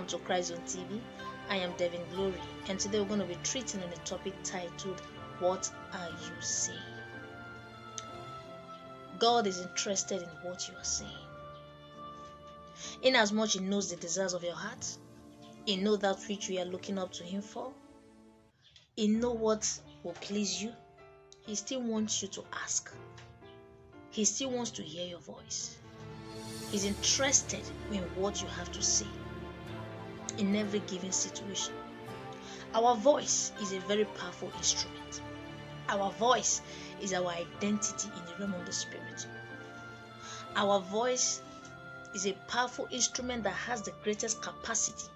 Welcome to ChristZone-tv. I am Devin Glory, and today we're going to be treating on a topic titled, What Are You Saying? God is interested in what you are saying. Inasmuch He knows the desires of your heart, He knows that which you are looking up to Him for, He knows what will please you, He still wants you to ask. He still wants to hear your voice. He's interested in what you have to say in every given situation. Our voice is a very powerful instrument. Our voice is our identity in the realm of the spirit. Our voice is a powerful instrument that has the greatest capacity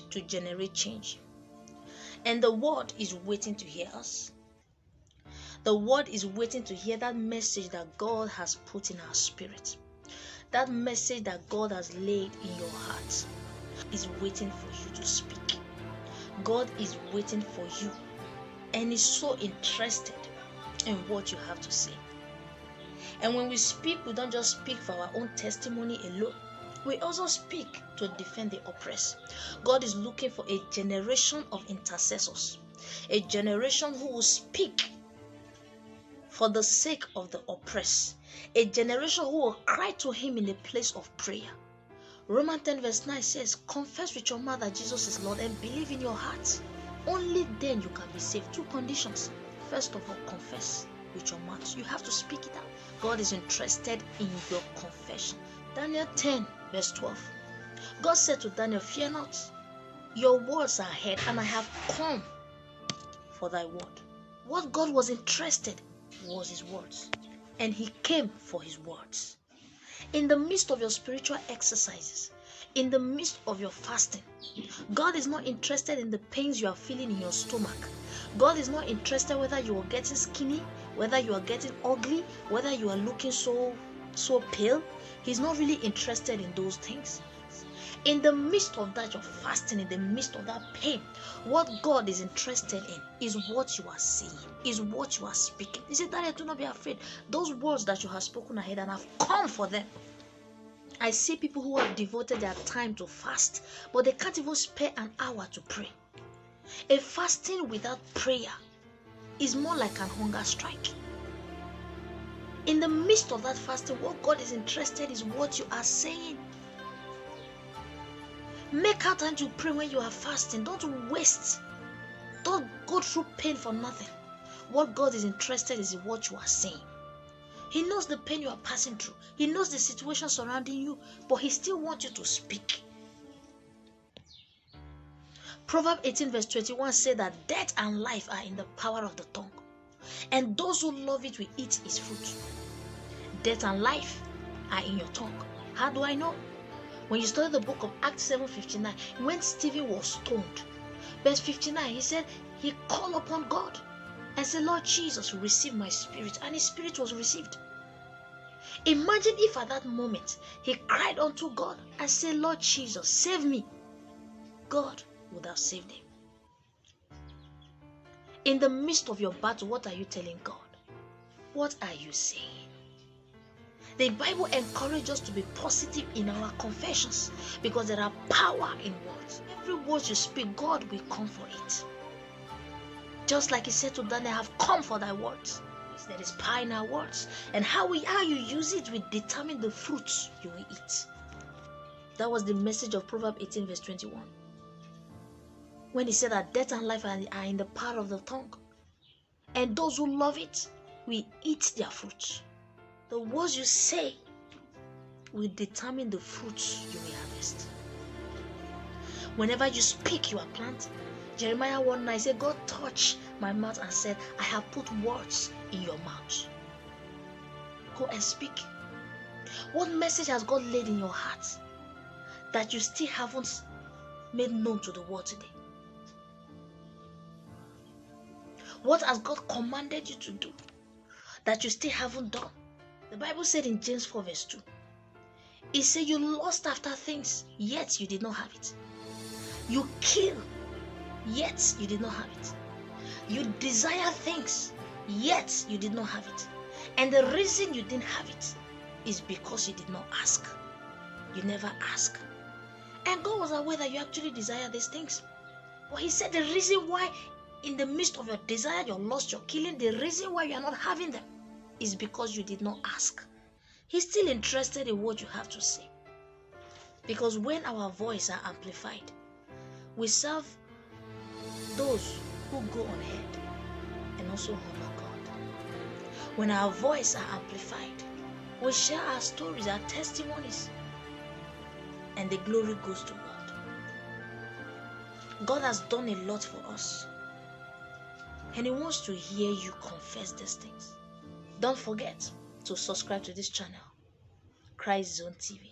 to generate change. And the world is waiting to hear us. The world is waiting to hear that message that God has put in our spirit. That message that God has laid in your heart is waiting for you to speak. God is waiting for you, and is so interested in what you have to say. And when we speak, we don't just speak for our own testimony alone. We also speak to defend the oppressed. God is looking for a generation of intercessors, a generation who will speak for the sake of the oppressed, a generation who will cry to Him in a place of prayer. Romans 10 verse 9 says, confess with your mouth that Jesus is Lord and believe in your heart. Only then you can be saved. Two conditions. First of all, confess with your mouth. You have to speak it out. God is interested in your confession. Daniel 10 verse 12. God said to Daniel, fear not. Your words are heard, and I have come for thy word. What God was interested in was His words, and He came for His words. In the midst of your spiritual exercises, in the midst of your fasting, God is not interested in the pains you are feeling in your stomach. God is not interested whether you are getting skinny, whether you are getting ugly, whether you are looking so pale. He's not really interested in those things. In the midst of that, you're fasting, in the midst of that pain, what God is interested in is what you are saying, is what you are speaking. He said, Daniel, do not be afraid. Those words that you have spoken ahead, and I've come for them. I see people who have devoted their time to fast, but they can't even spare an hour to pray. A fasting without prayer is more like an hunger strike. In the midst of that fasting, what God is interested in is what you are saying. Make out time to pray when you are fasting. Don't waste. Don't go through pain for nothing. What God is interested in is what you are saying. He knows the pain you are passing through. He knows the situation surrounding you, but He still wants you to speak. Proverbs 18 verse 21 said that death and life are in the power of the tongue, and those who love it will eat its fruit. Death and life are in your tongue. How do I know? When you study the book of Acts 7:59, when Stephen was stoned, verse 59, he said he called upon God and said, Lord Jesus, receive my spirit. And his spirit was received. Imagine if at that moment he cried unto God and said, Lord Jesus, save me. God would have saved him. In the midst of your battle, what are you telling God? What are you saying? The Bible encourages us to be positive in our confessions because there are power in words. Every word you speak, God will come for it. Just like He said to Daniel, I have come for thy words. There is power in our words. And how you use it will determine the fruits you will eat. That was the message of Proverbs 18 verse 21. When He said that death and life are in the power of the tongue, and those who love it will eat their fruits. The words you say will determine the fruits you will harvest. Whenever you speak, you are planting. Jeremiah 1:9 said, God touched my mouth and said, I have put words in your mouth. Go and speak. What message has God laid in your heart that you still haven't made known to the world today? What has God commanded you to do that you still haven't done? The Bible said in James 4 verse 2, it said you lust after things, yet you did not have it. You kill, yet you did not have it. You desire things, yet you did not have it. And the reason you didn't have it is because you did not ask. You never ask. And God was aware that you actually desire these things. But He said the reason why, in the midst of your desire, your lust, your killing, the reason why you are not having them is because you did not ask. He's still interested in what you have to say. Because when our voice are amplified, we serve those who go on ahead and also honor God. When our voice are amplified, we share our stories, our testimonies, and the glory goes to God. God has done a lot for us, and He wants to hear you confess these things. Don't forget to subscribe to this channel, ChristZone-tv.